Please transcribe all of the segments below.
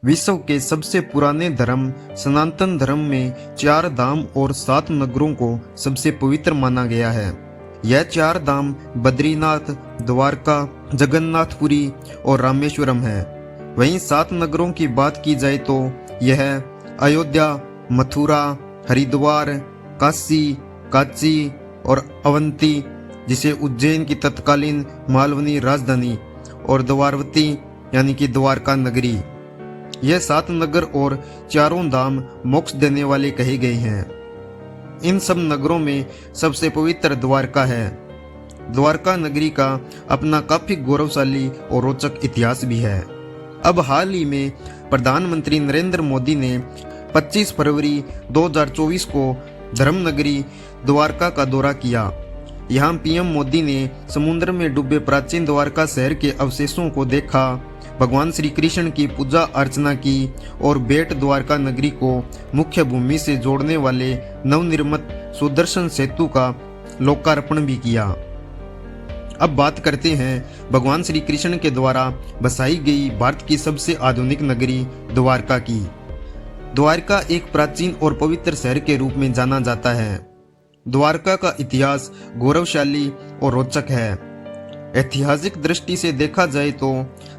विश्व के सबसे पुराने धर्म सनातन धर्म में 4 धाम और 7 नगरों को सबसे पवित्र माना गया है। यह 4 धाम बद्रीनाथ, द्वारका, जगन्नाथपुरी और रामेश्वरम है। वहीं 7 नगरों की बात की जाए तो यह अयोध्या, मथुरा, हरिद्वार, काशी, कांची और अवंती, जिसे उज्जैन की तत्कालीन मालवनी राजधानी, और द्वारवती यानी कि द्वारका नगरी। यह 7 नगर और चारों धाम मोक्ष देने वाले कहे गए हैं। इन सब नगरों में सबसे पवित्र द्वारका है। द्वारका नगरी का अपना काफी गौरवशाली और रोचक इतिहास भी है। अब हाल ही में प्रधानमंत्री नरेंद्र मोदी ने 25 फरवरी 2024 को धर्म नगरी द्वारका का दौरा किया। यहाँ पीएम मोदी ने समुद्र में डूबे प्राचीन द्वारका शहर के अवशेषों को देखा, भगवान श्री कृष्ण की पूजा अर्चना की और बेट द्वारका नगरी को मुख्य भूमि से जोड़ने वाले नवनिर्मित सुदर्शन सेतु का लोकार्पण भी किया। अब बात करते हैं भगवान श्री कृष्ण के द्वारा बसाई गई भारत की सबसे आधुनिक नगरी द्वारका की। द्वारका एक प्राचीन और पवित्र शहर के रूप में जाना जाता है। द्वारका का इतिहास गौरवशाली और रोचक है। ऐतिहासिक दृष्टि से देखा जाए तो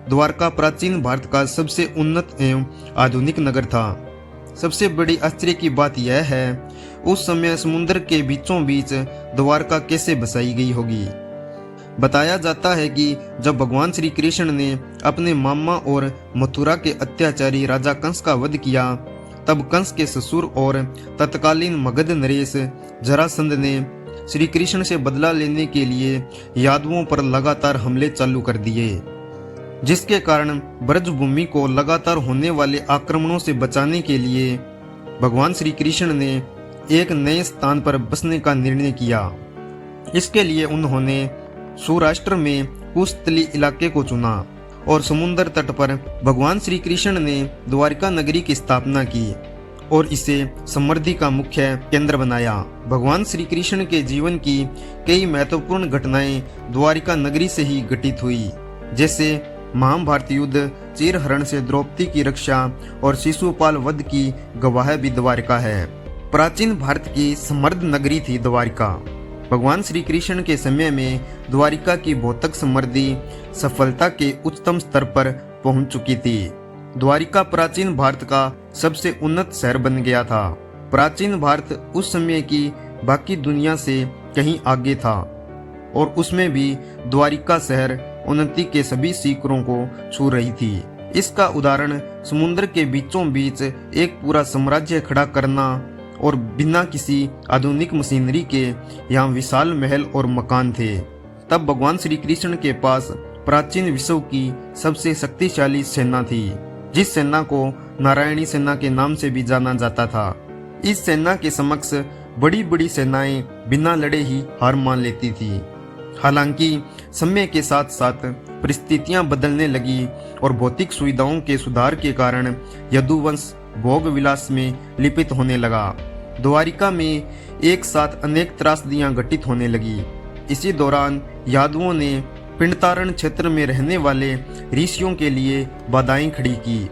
द्वारका प्राचीन भारत का सबसे उन्नत एवं आधुनिक नगर था। सबसे बड़ी आश्चर्य की बात यह है, उस समय समुद्र के बीचों बीच द्वारका कैसे बसाई गई होगी। बताया जाता है कि जब भगवान श्री कृष्ण ने अपने मामा और मथुरा के अत्याचारी राजा कंस का वध किया, तब कंस के ससुर और तत्कालीन मगध नरेश जरासंध ने श्री कृष्ण से बदला लेने के लिए यादवों पर लगातार हमले चालू कर दिए, जिसके कारण ब्रजभूमि को लगातार होने वाले आक्रमणों से बचाने के लिए भगवान श्री कृष्ण ने एक नए स्थान पर बसने का निर्णय किया। इसके लिए उन्होंने सौराष्ट्र में कुशस्थली इलाके को चुना और समुद्र तट पर भगवान श्री कृष्ण ने द्वारका नगरी की स्थापना की और इसे समृद्धि का मुख्य केंद्र बनाया। भगवान श्री कृष्ण के जीवन की कई महत्वपूर्ण घटनाएं द्वारका नगरी से ही घटित हुई, जैसे महाभारत युद्ध, चीरहरण से द्रौपदी की रक्षा और शिशुपाल वध की गवाह भी द्वारका है। प्राचीन भारत की समृद्ध नगरी थी द्वारका। भगवान श्री कृष्ण के समय में द्वारिका की भौतिक समृद्धि सफलता के उच्चतम स्तर पर पहुंच चुकी थी। द्वारिका प्राचीन भारत का सबसे उन्नत शहर बन गया था। प्राचीन भारत उस समय की बाकी दुनिया से कहीं आगे था और उसमें भी द्वारिका शहर उन्नति के सभी शिखरों को छू रही थी। इसका उदाहरण समुद्र के बीचों बीच एक पूरा साम्राज्य खड़ा करना और बिना किसी आधुनिक मशीनरी के यहाँ विशाल महल और मकान थे। तब भगवान श्री कृष्ण के पास प्राचीन विश्व की सबसे शक्तिशाली सेना थी, जिस सेना को नारायणी सेना के नाम से भी जाना जाता था। इस सेना के समक्ष बड़ी बड़ी सेनाएं बिना लड़े ही हार मान लेती थी। हालांकि समय के साथ साथ परिस्थितियां बदलने लगी और भौतिक सुविधाओं के सुधार के कारण यदुवंश भोग विलास में लिपित होने लगा। द्वारिका में एक साथ अनेक त्रासदियां घटित होने लगी। इसी दौरान यादवों ने पिंडतारण क्षेत्र में रहने वाले ऋषियों के लिए बाधाएं खड़ी की।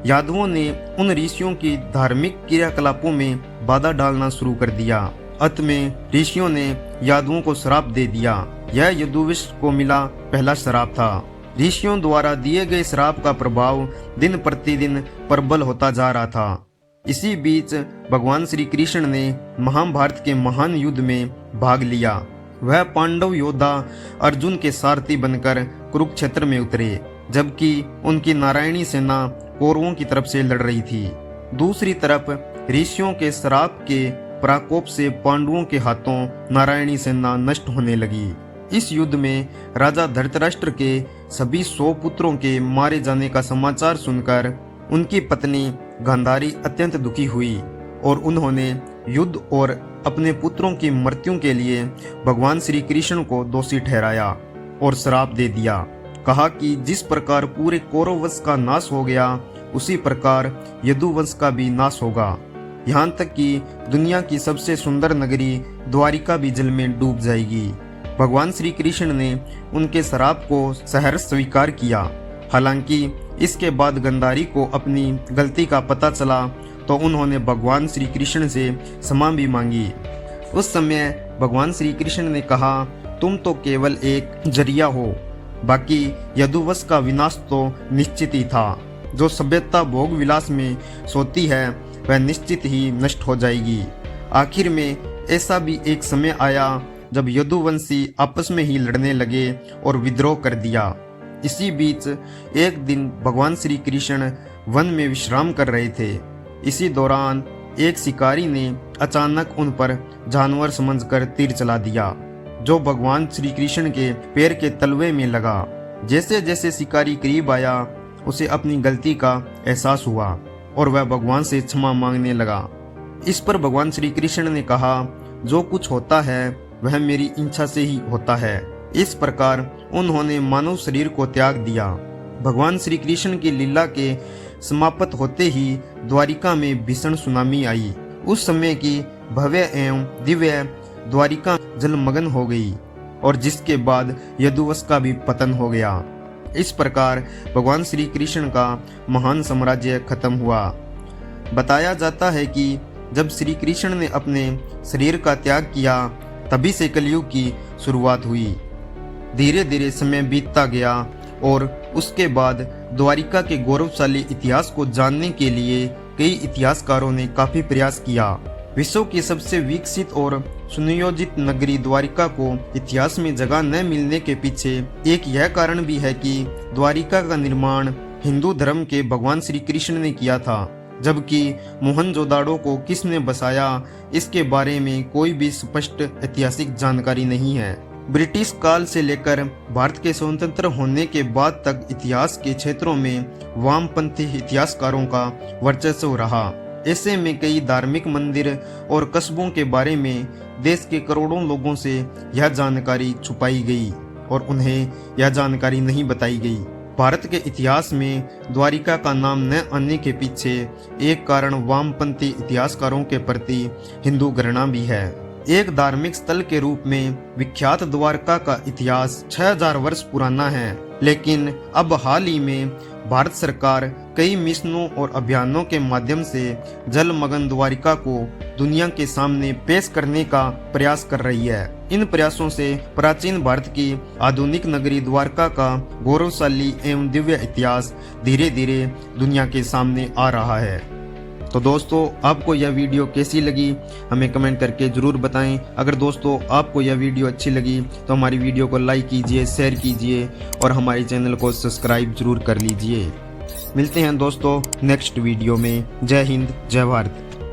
यादवों ने उन ऋषियों की धार्मिक क्रियाकलापों में बाधा डालना शुरू कर दिया। अंत में ऋषियों ने यादवों को श्राप दे दिया। यह यदुवंश को मिला पहला श्राप था। ऋषियों द्वारा दिए गए श्राप का प्रभाव दिन प्रतिदिन प्रबल होता जा रहा था। इसी बीच भगवान श्री कृष्ण ने महाभारत के महान युद्ध में भाग लिया। वह पांडव योद्धा अर्जुन के सारथी बनकर कुरुक्षेत्र में उतरे, जबकि उनकी नारायणी सेना कौरवों की तरफ से लड़ रही थी। दूसरी तरफ ऋषियों के श्राप के प्रकोप से पांडवों के हाथों नारायणी सेना नष्ट होने लगी। इस युद्ध में राजा धृतराष्ट्र के सभी 100 पुत्रों के मारे जाने का समाचार सुनकर उनकी पत्नी गांधारी अत्यंत दुखी हुई और उन्होंने युद्ध और अपने पुत्रों की मृत्यु के लिए भगवान श्री कृष्ण को दोषी ठहराया और श्राप दे दिया। कहा कि जिस प्रकार पूरे कौरव वंश का नाश हो गया, उसी प्रकार यदुवंश का भी नाश होगा। यहाँ तक कि दुनिया की सबसे सुंदर नगरी द्वारिका भी जल में डूब जाएगी। भगवान श्री कृष्ण ने उनके श्राप को सहर्ष स्वीकार किया हालांकि इसके बाद गंधारी को अपनी गलती का पता चला तो उन्होंने भगवान श्री कृष्ण से क्षमा भी मांगी। उस समय भगवान श्री कृष्ण ने कहा, तुम तो केवल एक जरिया हो, बाकी यदुवंश का विनाश तो निश्चित ही था। जो सभ्यता भोग विलास में सोती है वह निश्चित ही नष्ट हो जाएगी। आखिर में ऐसा भी एक समय आया जब यदुवंशी आपस में ही लड़ने लगे और विद्रोह कर दिया। इसी बीच एक दिन भगवान श्री कृष्ण वन में विश्राम कर रहे थे। इसी दौरान एक शिकारी ने अचानक उन पर जानवर समझकर तीर चला दिया, जो भगवान श्री कृष्ण के पैर के तलवे में लगा। जैसे जैसे शिकारी करीब आया उसे अपनी गलती का एहसास हुआ और वह भगवान से क्षमा मांगने लगा। इस पर भगवान श्री कृष्ण ने कहा, जो कुछ होता है वह मेरी इच्छा से ही होता है। इस प्रकार उन्होंने मानव शरीर को त्याग दिया। भगवान श्री कृष्ण की लीला के समाप्त होते ही द्वारिका में भीषण सुनामी आई। उस समय की भव्य एवं दिव्य द्वारिका जलमग्न हो गई और जिसके बाद यदुवंश का भी पतन हो गया। इस प्रकार भगवान श्री कृष्ण का महान साम्राज्य खत्म हुआ। बताया जाता है कि जब श्री कृष्ण ने अपने शरीर का त्याग किया तभी से कलयुग की शुरुआत हुई। धीरे धीरे समय बीतता गया और उसके बाद द्वारिका के गौरवशाली इतिहास को जानने के लिए कई इतिहासकारों ने काफी प्रयास किया। विश्व की सबसे विकसित और सुनियोजित नगरी द्वारिका को इतिहास में जगह न मिलने के पीछे एक यह कारण भी है कि द्वारिका का निर्माण हिंदू धर्म के भगवान श्री कृष्ण ने किया था, जबकि मोहनजोदाड़ो को किसने बसाया इसके बारे में कोई भी स्पष्ट ऐतिहासिक जानकारी नहीं है। ब्रिटिश काल से लेकर भारत के स्वतंत्र होने के बाद तक इतिहास के क्षेत्रों में वामपंथी इतिहासकारों का वर्चस्व रहा। ऐसे में कई धार्मिक मंदिर और कस्बों के बारे में देश के करोड़ों लोगों से यह जानकारी छुपाई गई और उन्हें यह जानकारी नहीं बताई गई। भारत के इतिहास में द्वारिका का नाम न आने के पीछे एक कारण वामपंथी इतिहासकारों के प्रति हिंदू घृणा भी है। एक धार्मिक स्थल के रूप में विख्यात द्वारका का इतिहास 6000 वर्ष पुराना है, लेकिन अब हाल ही में भारत सरकार कई मिशनों और अभियानों के माध्यम से जलमग्न द्वारिका को दुनिया के सामने पेश करने का प्रयास कर रही है। इन प्रयासों से प्राचीन भारत की आधुनिक नगरी द्वारका का गौरवशाली एवं दिव्य इतिहास धीरे धीरे दुनिया के सामने आ रहा है। तो दोस्तों, आपको यह वीडियो कैसी लगी हमें कमेंट करके जरूर बताएं। अगर दोस्तों आपको यह वीडियो अच्छी लगी तो हमारी वीडियो को लाइक कीजिए, शेयर कीजिए और हमारे चैनल को सब्सक्राइब जरूर कर लीजिए। मिलते हैं दोस्तों नेक्स्ट वीडियो में। जय हिंद, जय भारत।